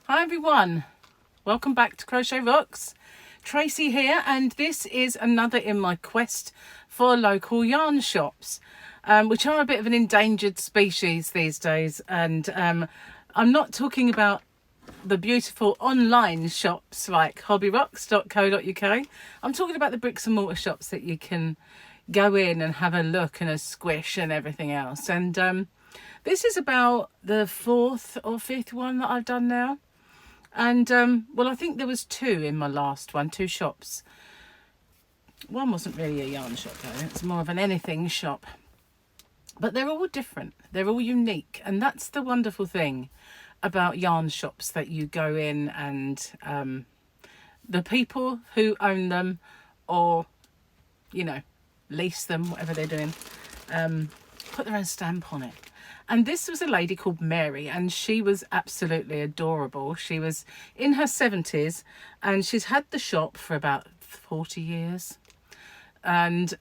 Hi everyone, welcome back to Crochet Rocks. Tracy here, and this is another in my quest for local yarn shops, which are a bit of an endangered species these days. And I'm not talking about the beautiful online shops like hobbyrocks.co.uk. I'm talking about the bricks and mortar shops that you can go in and have a look and a squish and everything else. And this is about the fourth or fifth one that I've done now. And well, I think there was two in my last one, two shops. One wasn't really a yarn shop though, it's more of an anything shop. But they're all different, they're all unique, and that's the wonderful thing about yarn shops, that you go in and the people who own them, or you know, lease them, whatever they're doing, put their own stamp on it. And this was a lady called Mary, and she was absolutely adorable. She was in her 70s, and she's had the shop for about 40 years. And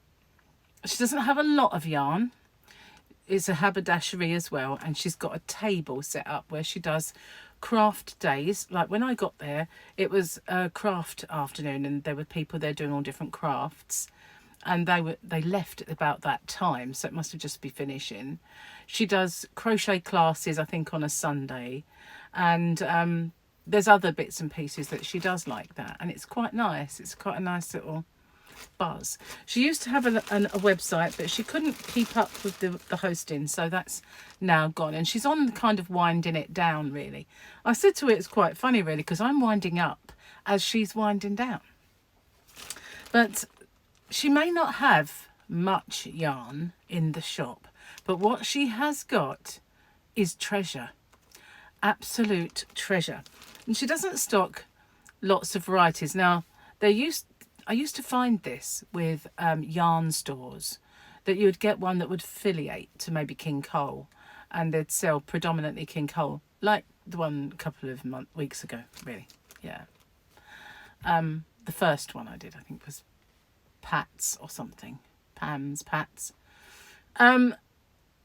she doesn't have a lot of yarn. It's a haberdashery as well, and she's got a table set up where she does craft days. Like when I got there, it was a craft afternoon, and there were people there doing all different crafts. And they left at about that time, so it must have just be finishing. She does crochet classes, I think, on a Sunday, and there's other bits and pieces that she does like that, and it's quite nice. It's quite a nice little buzz. She used to have a website, but she couldn't keep up with the hosting, so that's now gone, and she's on kind of winding it down, really. I said to her, it's quite funny, really, because I'm winding up as she's winding down. But she may not have much yarn in the shop, but what she has got is treasure, absolute treasure. And she doesn't stock lots of varieties. Now, I used to find this with yarn stores, that you would get one that would affiliate to maybe King Cole, and they'd sell predominantly King Cole, like the one a couple of weeks ago, really. Yeah. The first one I did, I think, was Pat's or something. Pat's. And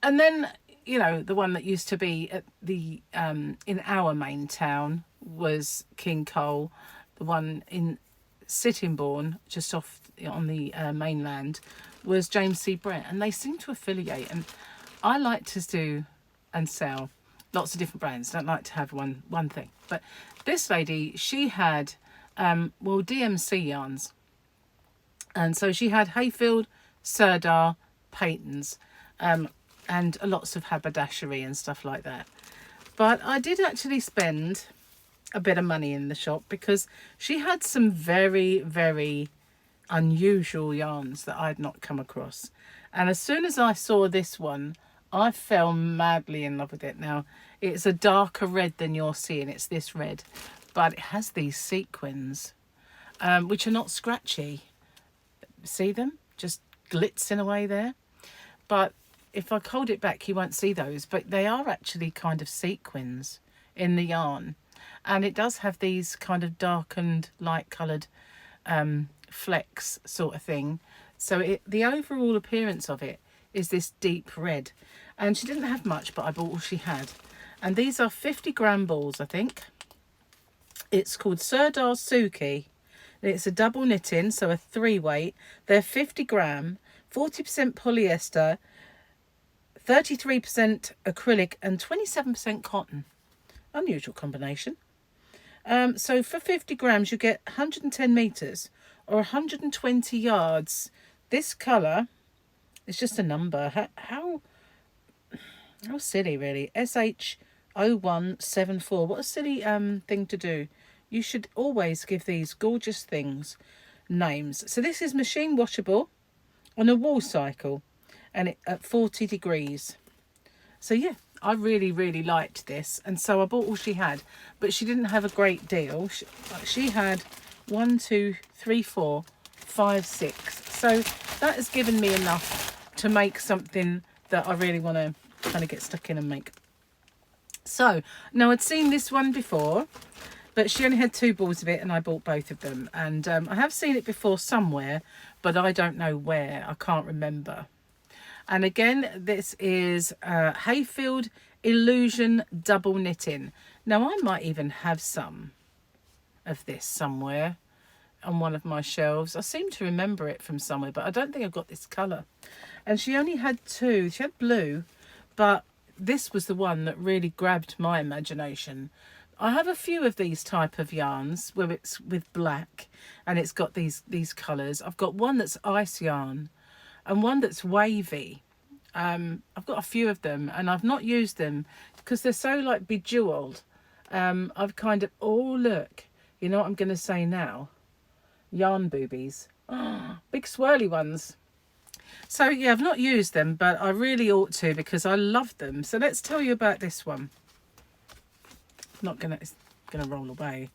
then, you know, the one that used to be at the in our main town was King Cole. The one in Sittingbourne, just off on the mainland, was James C. Brett, and they seem to affiliate. And I like to do and sell lots of different brands. Don't like to have one thing. But this lady, she had well, DMC yarns. And so she had Hayfield, Sirdar, Payton's, and lots of haberdashery and stuff like that. But I did actually spend a bit of money in the shop, because she had some very, very unusual yarns that I'd not come across. And as soon as I saw this one, I fell madly in love with it. Now, it's a darker red than you're seeing. It's this red. But it has these sequins, which are not scratchy. See them just glitzing away there, but if I hold it back you won't see those, but they are actually kind of sequins in the yarn, and it does have these kind of darkened light coloured flecks sort of thing. So the overall appearance of it is this deep red, and she didn't have much, but I bought all she had. And these are 50-gram balls, I think. It's called Sirdar Suki. It's a double knitting, so a 3-weight. They're 50-gram, 40% polyester, 33% acrylic, and 27% cotton. Unusual combination. So for 50 grams, you get 110 meters or 120 yards. This colour is just a number. How silly, really. SH0174. What a silly thing to do. You should always give these gorgeous things names. So this is machine washable on a wool cycle, and at 40 degrees. So yeah, I really, really liked this, and so I bought all she had. But she didn't have a great deal. She had 1, 2, 3, 4, 5, 6. So that has given me enough to make something that I really want to kind of get stuck in and make. So now I'd seen this one before, but she only had 2 balls of it, and I bought both of them. And I have seen it before somewhere, but I don't know where. I can't remember. And again, this is Hayfield Illusion double knitting. Now I might even have some of this somewhere on one of my shelves. I seem to remember it from somewhere, but I don't think I've got this colour. And she only had two. She had blue, but this was the one that really grabbed my imagination. I have a few of these type of yarns where it's with black and it's got these colours. I've got one that's ice yarn and one that's wavy. I've got a few of them and I've not used them because they're so like bejeweled. I've kind of, oh look, you know what I'm going to say now? Yarn boobies. Oh, big swirly ones. So yeah, I've not used them, but I really ought to because I love them. So let's tell you about this one. It's gonna roll away.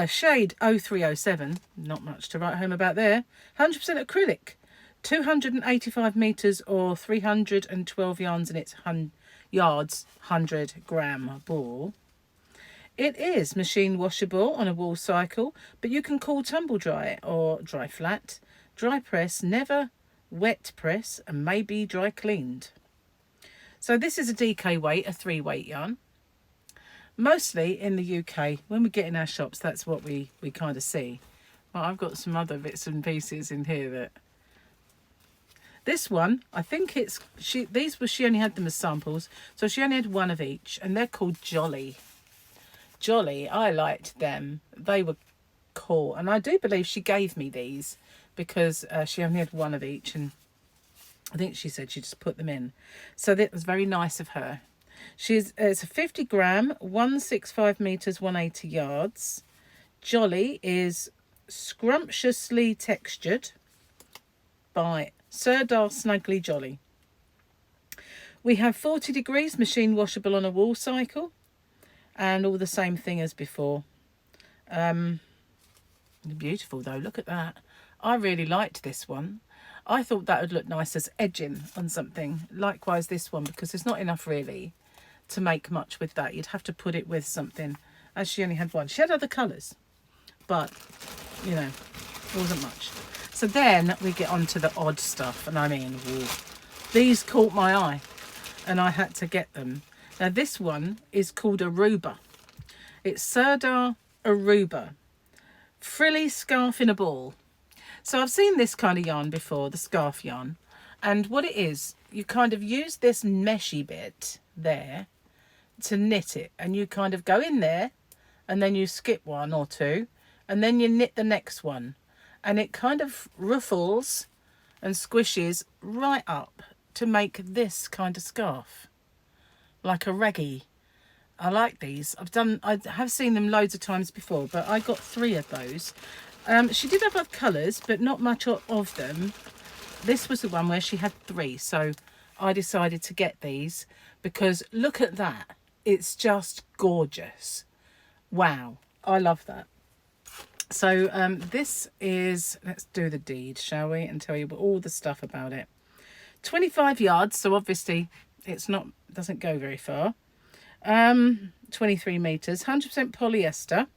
Shade 0307. Not much to write home about there. 100% acrylic. 285 meters or 312 yarns in its yards, 100-gram ball. It is machine washable on a wool cycle, but you can cool tumble dry or dry flat, dry press, never wet press, and maybe dry cleaned. So this is a DK weight, a 3-weight yarn. Mostly in the UK, when we get in our shops, that's what we kind of see. But I've got some other bits and pieces in here that... This one, I think it's... She only had them as samples, so she only had one of each, and they're called Jolly. Jolly, I liked them. They were cool, and I do believe she gave me these because she only had one of each, and I think she said she just put them in. So that was very nice of her. It's a 50-gram, 165 meters, 180 yards. Jolly is scrumptiously textured by Sirdar Snugly Jolly. We have 40 degrees, machine washable on a wool cycle, and all the same thing as before. Beautiful though, look at that. I really liked this one. I thought that would look nice as edging on something. Likewise this one, because there's not enough really to make much with that. You'd have to put it with something, as she only had one. She had other colours, but you know, there wasn't much. So then we get on to the odd stuff, and I mean, whoa, these caught my eye and I had to get them. Now this one is called Aruba. It's Sirdar Aruba. Frilly scarf in a ball. So I've seen this kind of yarn before, the scarf yarn. And what it is, you kind of use this meshy bit there to knit it. And you kind of go in there and then you skip one or two and then you knit the next one. And it kind of ruffles and squishes right up to make this kind of scarf. Like a reggie. I like these. I have seen them loads of times before, but I got 3 of those. She did have other colours, but not much of them. This was the one where she had 3, so I decided to get these because look at that. It's just gorgeous. Wow, I love that. So this is, let's do the deed, shall we, and tell you all the stuff about it. 25 yards, so obviously doesn't go very far. 23 meters, 100% polyester,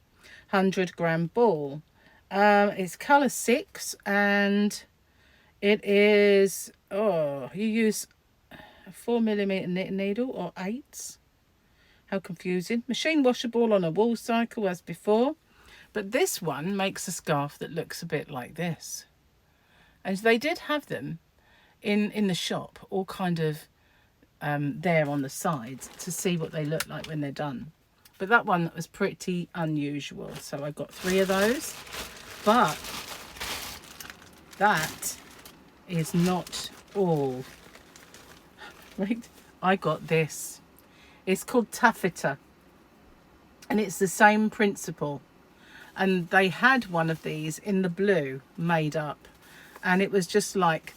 100-gram ball. It's color 6 and it is, you use a 4mm knit needle or 8s. How confusing. Machine washable on a wool cycle as before, but this one makes a scarf that looks a bit like this. And they did have them in the shop, all kind of there on the sides to see what they look like when they're done. But that one was pretty unusual, so I got 3 of those. But that is not all. Right, I got this. It's called taffeta, and it's the same principle. And they had one of these in the blue made up, and it was just like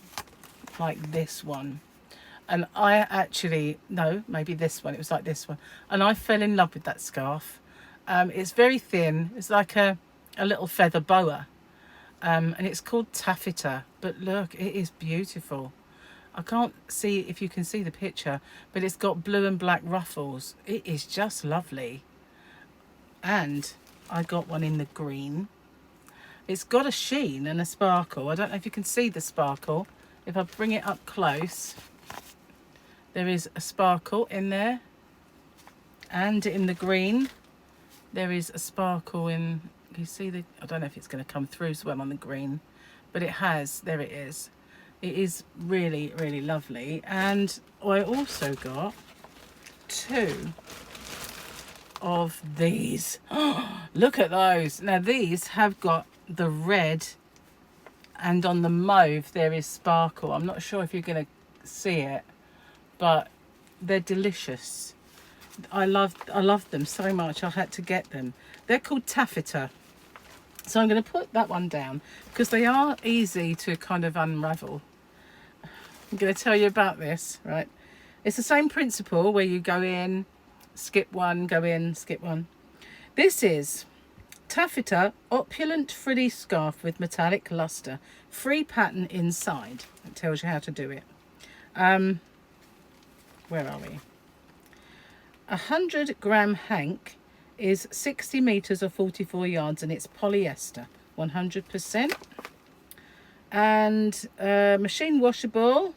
this one. And I actually, no, maybe this one, it was like this one, and I fell in love with that scarf. It's very thin, it's like a little feather boa, and it's called taffeta, but look, it is beautiful. I can't see if you can see the picture, but it's got blue and black ruffles. It is just lovely. And I got one in the green. It's got a sheen and a sparkle. I don't know if you can see the sparkle. If I bring it up close, there is a sparkle in there. And in the green, there is a sparkle in, you see the, I don't know if it's going to come through as well on the green, but it has, there it is. It is really, really lovely. And I also got 2 of these. Look at those. Now these have got the red, and on the mauve there is sparkle. I'm not sure if you're going to see it, but they're delicious. I love them so much I had to get them. They're called taffeta. So I'm going to put that one down because they are easy to kind of unravel. I'm going to tell you about this, right? It's the same principle where you go in, skip one, go in, skip one. This is taffeta opulent frilly scarf with metallic luster, free pattern inside. It tells you how to do it. Where are we? 100-gram hank is 60 meters or 44 yards, and it's polyester, 100%. And machine washable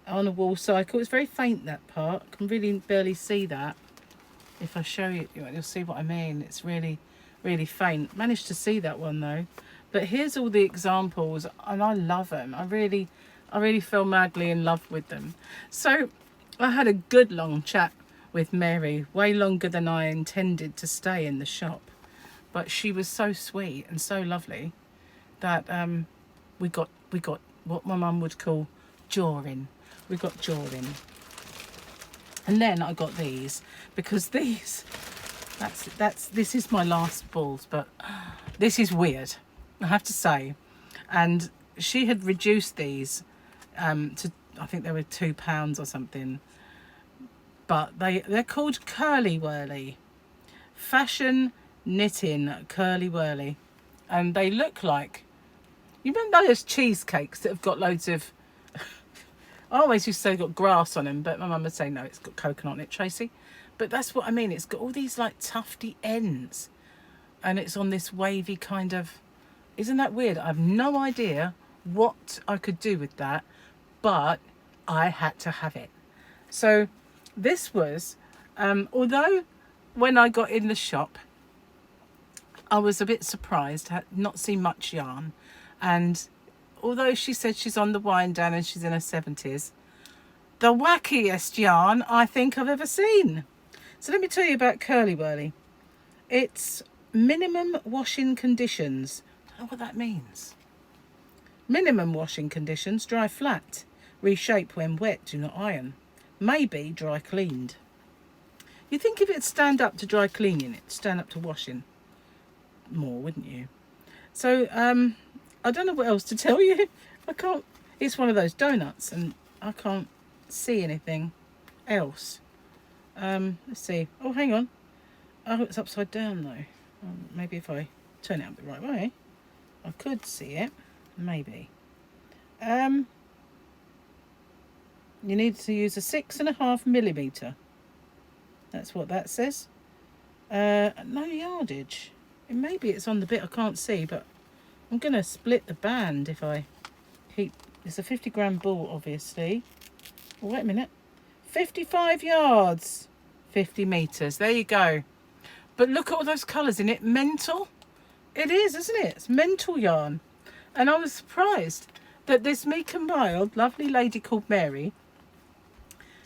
on a wool cycle. It's very faint, that part. I can really barely see that. If I show you, you'll see what I mean. It's really, really faint. Managed to see that one though. But here's all the examples, and I love them. I really fell madly in love with them. So I had a good long chat with Mary, way longer than I intended to stay in the shop, but she was so sweet and so lovely that we got what my mum would call jawing. We got jawing. And then I got these because these, this is my last balls, but this is weird, I have to say. And she had reduced these to, I think they were £2 or something. But they're called Curly Whirly. Fashion knitting Curly Whirly. And they look like, you remember those cheesecakes that have got loads of, I always used to say got grass on them, but my mum would say, no, it's got coconut on it, Tracy. But that's what I mean. It's got all these like tufty ends. And it's on this wavy kind of, isn't that weird? I have no idea what I could do with that, but I had to have it. So this was, although when I got in the shop, I was a bit surprised, had not seen much yarn. And although she said she's on the wind down and she's in her 70s, the wackiest yarn I think I've ever seen. So let me tell you about Curly Whirly. It's minimum washing conditions. I don't know what that means. Minimum washing conditions, dry flat. Reshape when wet, do not iron. Maybe dry cleaned. You'd think if it'd stand up to dry cleaning, it'd stand up to washing more, wouldn't you? So I don't know what else to tell you. I can't, it's one of those donuts and I can't see anything else. Let's see. Oh, hang on. Oh, it's upside down though. Maybe if I turn it up the right way, I could see it. Maybe. You need to use a 6.5mm. That's what that says. No yardage. Maybe it's on the bit I can't see, but I'm going to split the band if I keep... It's a 50-gram ball, obviously. Oh, wait a minute. 55 yards. 50 metres. There you go. But look at all those colours in it. Mental. It is, isn't it? It's mental yarn. And I was surprised that this meek and mild, lovely lady called Mary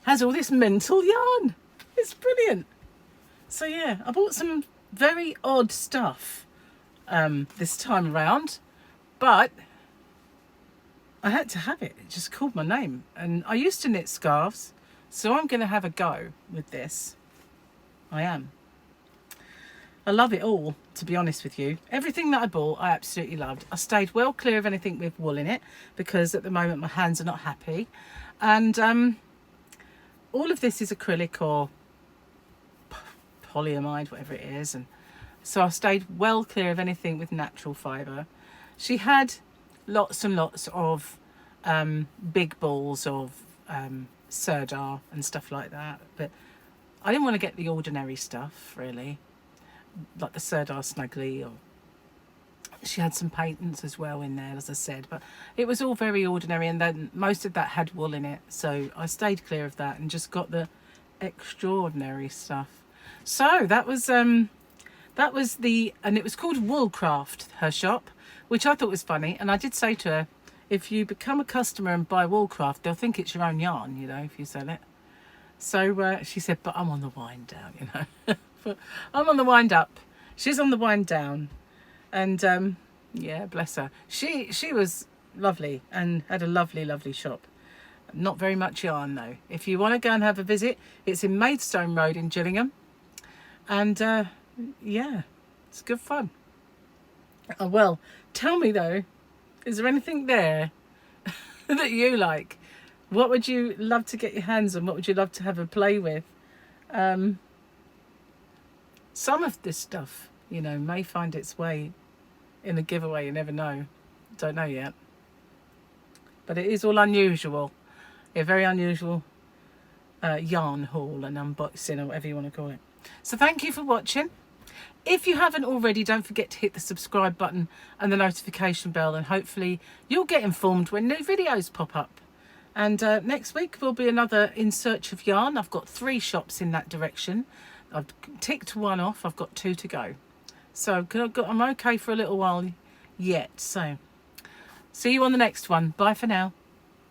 has all this mental yarn. It's brilliant. So yeah, I bought some very odd stuff this time around, but I had to have it. It just called my name. And I used to knit scarves, so I'm going to have a go with this. I am. I love it all, to be honest with you. Everything that I bought, I absolutely loved. I stayed well clear of anything with wool in it, because at the moment my hands are not happy. And all of this is acrylic or polyamide, whatever it is. And so I stayed well clear of anything with natural fibre. She had lots and lots of big balls of Serdar and stuff like that. But I didn't want to get the ordinary stuff, really. Like the Serdar Snuggly, or she had some patents as well in there, as I said, but it was all very ordinary, and then most of that had wool in it, so I stayed clear of that and just got the extraordinary stuff. So that was and it was called Woolcraft, her shop, which I thought was funny. And I did say to her, if you become a customer and buy Woolcraft, they'll think it's your own yarn, you know, if you sell it. So she said, but I'm on the wind down, you know. But I'm on the wind up. She's on the wind down. And yeah, bless her. She was lovely and had a lovely, lovely shop. Not very much yarn though. If you want to go and have a visit, it's in Maidstone Road in Gillingham. And yeah, it's good fun. Oh, well, tell me though, is there anything there that you like? What would you love to get your hands on? What would you love to have a play with? Some of this stuff, you know, may find its way in a giveaway. You never know. Don't know yet. But it is all unusual. A very unusual yarn haul and unboxing, or whatever you want to call it. So thank you for watching. If you haven't already, don't forget to hit the subscribe button and the notification bell, and hopefully you'll get informed when new videos pop up. And next week will be another In Search of Yarn. I've got 3 shops in that direction. I've ticked 1 off. I've got 2 to go. So I'm okay for a little while yet. So see you on the next one. Bye for now.